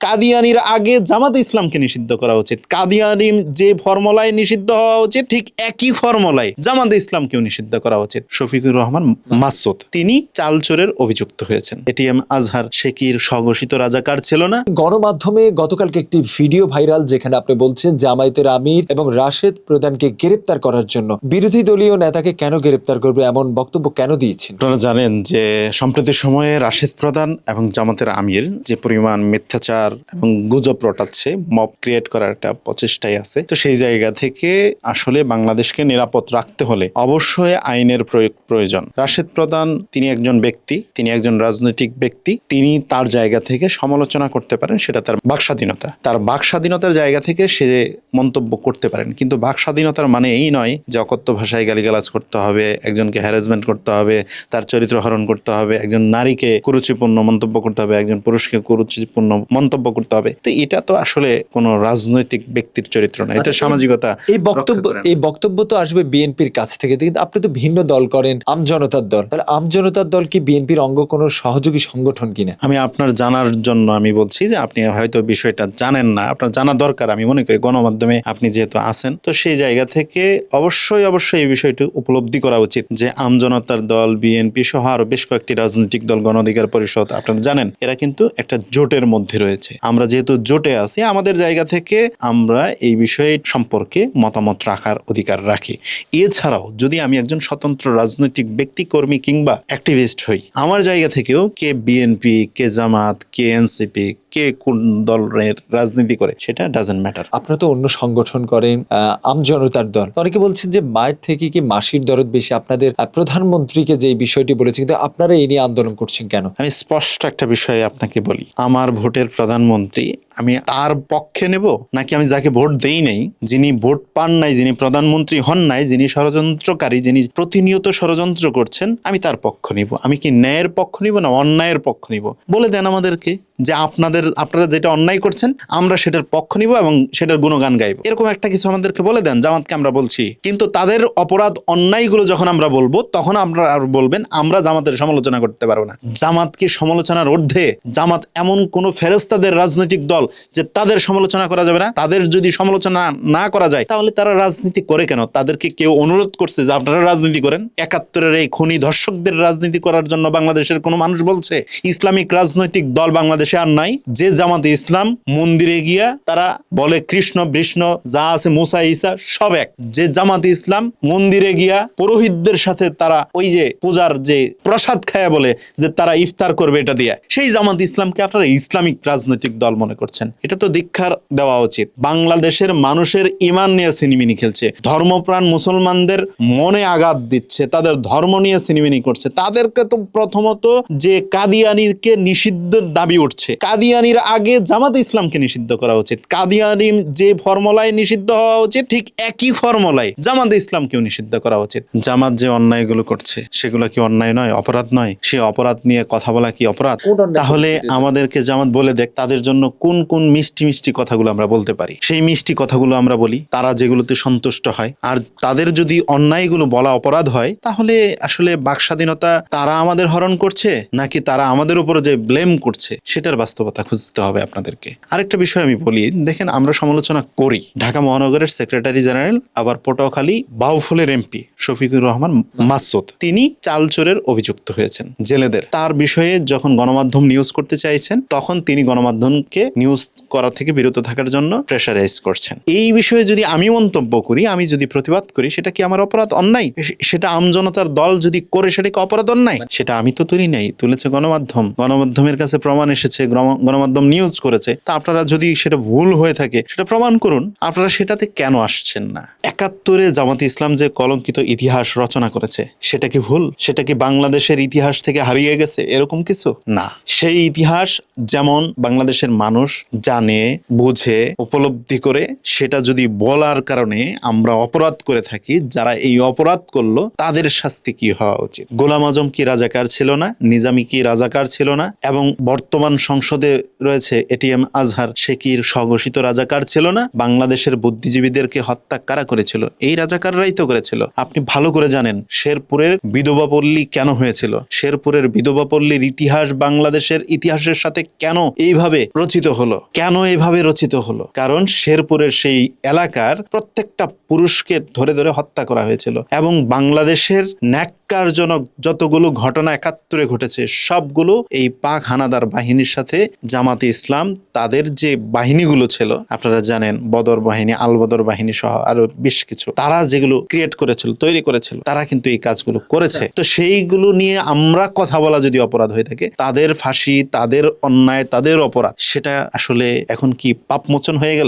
কাদিয়ানির আগে জামাতে ইসলামকে নিষিদ্ধ করা উচিত। কাদিয়ানি যে ফর্মুলায় নিষিদ্ধ হওয়া উচিত ঠিক একই ফর্মুলায় জামাতে ইসলামকেও নিষিদ্ধ করা উচিত। শফিকুর রহমান মাসুদ তিনি চালচোরের অভিযুক্ত হয়েছেন। এটিএম আজহার সে কি স্বঘোষিত রাজাকার ছিল না? গণমাধ্যমে গতকালকে একটি ভিডিও ভাইরাল যেখানে আপনি বলছেন জামায়াতের আমির এবং রাশেদ প্রধানকে গ্রেপ্তার করার জন্য বিরোধী দলীয় নেতাকে কেন গ্রেপ্তার করবে এমন বক্তব্য কেন দিয়েছেন? আপনারা জানেন যে সম্প্রতি সময়ে রাশেদ প্রধান এবং জামাতের আমির যে পরিমাণ মিথ্যাচার এবং গুজব রটাচ্ছে, মব ক্রিয়েট করার একটা প্রচেষ্টাই আছে। তো সেই জায়গা থেকে আসলে বাংলাদেশকে নিরাপদ রাখতে হলে অবশ্যই আইনের প্রয়োগ প্রয়োজন। রাশেদ প্রধান তিনি একজন ব্যক্তি, তিনি একজন রাজনৈতিক ব্যক্তি, তিনি তার জায়গা থেকে সমালোচনা করতে পারেন, সেটা তার বাকস্বাধীনতা। তার বাকস্বাধীনতার জায়গা থেকে সে মন্তব্য করতে পারেন, কিন্তু বাকস্বাধীনতার মানে এই নয় যে অকথ্য ভাষায় গালিগালাজ করতে হবে, একজনকে হ্যারাসমেন্ট করতে হবে, তার চরিত্র হরণ করতে হবে, একজন নারীকে কুরুচিপূর্ণ মন্তব্য করতে হবে, একজন পুরুষকে কুরুচিপূর্ণ মন্তব্য করতে হবে। তো এটা তো আসলে কোনো রাজনৈতিক ব্যক্তির চরিত্র না, এটা সামাজিকতা। এই বক্তব্য তো আসবে বিএনপির কাছ থেকে, কিন্তু আপনি তো ভিন্ন দল করেন, আমজনতার দল। তাহলে আমজনতার দল কি বিএনপির অঙ্গ কোনো সহযোগী সংগঠন কিনা? আমি আপনার জানার জন্য আমি বলছি যে আপনি হয়তো বিষয়টা জানেন না, আপনার জানা দরকার। আমি মনে করি গণমাধ্যমে আপনি যেহেতু আছেন, তো সেই জায়গা থেকে অবশ্যই এই বিষয়টি উপলব্ধি করা উচিত যে আমজনতার দল, বিএনপি সহ আরো বেশ কয়েকটি রাজনৈতিক দল, গণ অধিকার পরিষদ, আপনারা জানেন এরা কিন্তু একটা জোটের মধ্যে রয়েছে। আমরা যেহেতু জোটে আছি, আমাদের জায়গা থেকে আমরা এই বিষয়ে সম্পর্কে মতামত রাখার অধিকার রাখি। এছাড়াও যদি আমি একজন স্বতন্ত্র রাজনৈতিক ব্যক্তি, কর্মী কিংবা অ্যাক্টিভিস্ট হই, আমার জায়গা থেকেও কে বিএনপি, কে জামাত, কে এনসিপি, কে কোন দলের রাজনীতি করে সেটা ডাজন্ট ম্যাটার। আপনারা তো অন্য সংগঠন করেন, আমজনতার দল। অনেকে বলছেন যে মায়ের থেকে কি মাসির দরদ বেশি। আপনাদের প্রধানমন্ত্রীকে যে বিষয়টি বলেছেন, কিন্তু আপনারা এই নিয়ে আন্দোলন করছেন কেন? আমি স্পষ্ট একটা বিষয়ে আপনাকে বলি, আমার ভোটের প্রধানমন্ত্রী আমি তার পক্ষে নেব, নাকি আমি যাকে ভোট দেই নাই, যিনি ভোট পান নাই, যিনি প্রধানমন্ত্রী হন নাই, যিনি ষড়যন্ত্রকারী, যিনি প্রতিনিয়ত ষড়যন্ত্র করছেন, আমি তার পক্ষ নিব? আমি কি ন্যায়ের পক্ষ নিব না অন্যায়ের পক্ষ নিব? বলে দেন আমাদেরকে যে আপনারা যেটা অন্যায় করছেন আমরা সেটার পক্ষ নিব এবং সেটার গুণগান গাইব, এরকম একটা কিছু আমাদেরকে বলে দেন। জামাতকে আমরা বলছি, কিন্তু তাদের অপরাধ অন্যায়গুলো যখন আমরা বলবো তখন আমরা আর বলবেন আমরা জামাতের সমালোচনা করতে পারবো না। জামাতকে সমালোচনার ঊর্ধ্বে জামাত এমন কোন ফেরেশতাদের রাজনৈতিক দল যে তাদের সমালোচনা করা যাবে না? তাদের যদি সমালোচনা না করা যায় তাহলে তারা রাজনীতি করে কেন? তাদেরকে কেউ অনুরোধ করছে যে আপনারা রাজনীতি করেন? ৭১-এর এই খুনি ধর্ষকদের রাজনীতি করার জন্য বাংলাদেশের কোনো মানুষ বলছে? ইসলামিক রাজনৈতিক দল বাংলাদেশে আর নাই। যে জামাতে ইসলাম মন্দিরে গিয়া তারা বলে কৃষ্ণ বৃষ্ণ যা আছে, মুসা ঈসা সব এক। যে জামাতে ইসলাম মন্দিরে গিয়া পুরোহিতদের সাথে তারা ওই যে পূজার যে প্রসাদ খায়া বলে যে তারা ইফতার করবে এটা দিয়ে, সেই জামাত ইসলামকে আপনারা ইসলামিক রাজনৈতিক দল মনে করছেন? এটা তো দীক্ষার দেওয়া উচিত। বাংলাদেশের মানুষের ঈমান নিয়ে সিনেমিনি খেলছে, ধর্মপ্রাণ মুসলমানদের মনে আঘাত দিচ্ছে, তাদের ধর্ম নিয়ে সিনেমিনি করছে। তাদেরকে তো প্রথমত যে কাদিয়ানিকে নিষিদ্ধ দাবি উঠছে, কাদিয়ানির আগে জামাতে ইসলামকে নিষিদ্ধ করা উচিত। কাদিয়ানি যে ফর্মুলায় নিষিদ্ধ হওয়া উচিত ঠিক একই ফর্মুলায় জামাতে ইসলামকেও নিষিদ্ধ করা উচিত। জামাত যে অন্যায়গুলো করছে সেগুলো কি অন্যায় নয়, অপরাধ নয়? সে অপরাধ নিয়ে কথা বলা কি অপরাধ? তাহলে আমাদেরকে জামাত বলে দেখ তাদের জন্য কোন কোন মিষ্টি মিষ্টি কথাগুলো আমরা বলতে পারি, সেই মিষ্টি কথাগুলো আমরা বলি, তারা যেগুলোতে সন্তুষ্ট হয়। আর তাদের যদি অন্যায়গুলো বলা অপরাধ হয় তাহলে আসলে বাকস্বাধীনতা তারা আমাদের হরণ করছে নাকি তারা আমাদের উপরে যে ব্লেম করছে সেটার বাস্তবতা খুঁজতে হবে আপনাদেরকে। আরেকটা বিষয় আমি বলি, দেখেন আমরা সমালোচনা করি, ঢাকা মহানগরের সেক্রেটারি জেনারেল আবার পটুয়াখালী বাউফলের এমপি শফিকুর রহমান মাসুদ তিনি চালচোরের অভিযুক্ত হয়েছেন জেলেদের। তার বিষয়ে যখন গণমাধ্যম নিউজ করতে চাইছেন তখন তিনি গণমাধ্যমকে নিউজ করা থেকে বিরত থাকার জন্য প্রেসারাইজ করছেন। এই বিষয়ে যদি আমি মন্তব্য করি, আমি যদি প্রতিবাদ করি, সেটা কি আমার অপরাধ, অন্যায়? সেটা আমজনতার দল যদি করে সেটা কি অপরাধ, অন্যায়? সেটা আমি তো তুলি নাই, তুলেছে গণমাধ্যম। গণমাধ্যমের কাছে প্রমাণ এসেছে, গণমাধ্যম নিউজ করেছে। তা আপনারা যদি সেটা ভুল হয়ে থাকে সেটা প্রমাণ করুন। আপনারা সেটাতে কেন আসছেন না? ৭১-এ জামাতে ইসলাম যে কলঙ্কিত ইতিহাস রচনা করেছে সেটা কি ভুল? সেটা কি বাংলাদেশের ইতিহাস থেকে হারিয়ে গেছে এরকম কিছু? না, সেই ইতিহাস যেমন বাংলাদেশের মানুষ জানে, বুঝে, উপলব্ধি করে, সেটা যদি বলার কারণে আমরা অপরাধ করে থাকি, যারা এই অপরাধ করলো তাদের শাস্তি কি হওয়া উচিত? গোলাম আজম কি রাজাকার ছিল না? নিজামী কি রাজাকার ছিল না? এবং বর্তমান সংসদে রয়েছে এটিএম আজহার, সে কি স্বঘোষিত রাজাকার ছিল না? বাংলাদেশের বুদ্ধিজীবীদেরকে হত্যা কারা করেছিল? এই রাজাকাররাই তো করেছিল। আপনি ভালো করে জানেন শেরপুরের বিধবা পল্লী কেন হয়েছিল, শেরপুরের বিধবা পল্লীর ইতিহাস বাংলাদেশের ইতিহাসের সাথে কেন এইভাবে রচিত হলো। হলো, কেন এভাবে রচিত হলো? কারণ শেরপুরের সেই এলাকার প্রত্যেকটা পুরুষকে ধরে ধরে হত্যা করা হয়েছিল এবং বাংলাদেশের ন্যাক্কারজনক যতগুলো ঘটনা ৭১ ঘটেছে সবগুলো এই পাক হানাদার বাহিনীর সাথে জামাতে ইসলাম তাদের যে বাহিনীগুলো ছিল, আপনারা জানেন বদর বাহিনী, আল বদর বাহিনী সহ আরো বেশ কিছু, তারা যেগুলো ক্রিয়েট করেছিল, তৈরি করেছিল, তারা কিন্তু এই কাজগুলো করেছে। তো সেইগুলো নিয়ে আমরা কথা বলা যদি অপরাধ হয়ে থাকে, তাদের ফাঁসি, তাদের অন্যায়, তাদের অপরাধ, সেটা আসলে এখন কি পাপমোচন হয়ে গেল?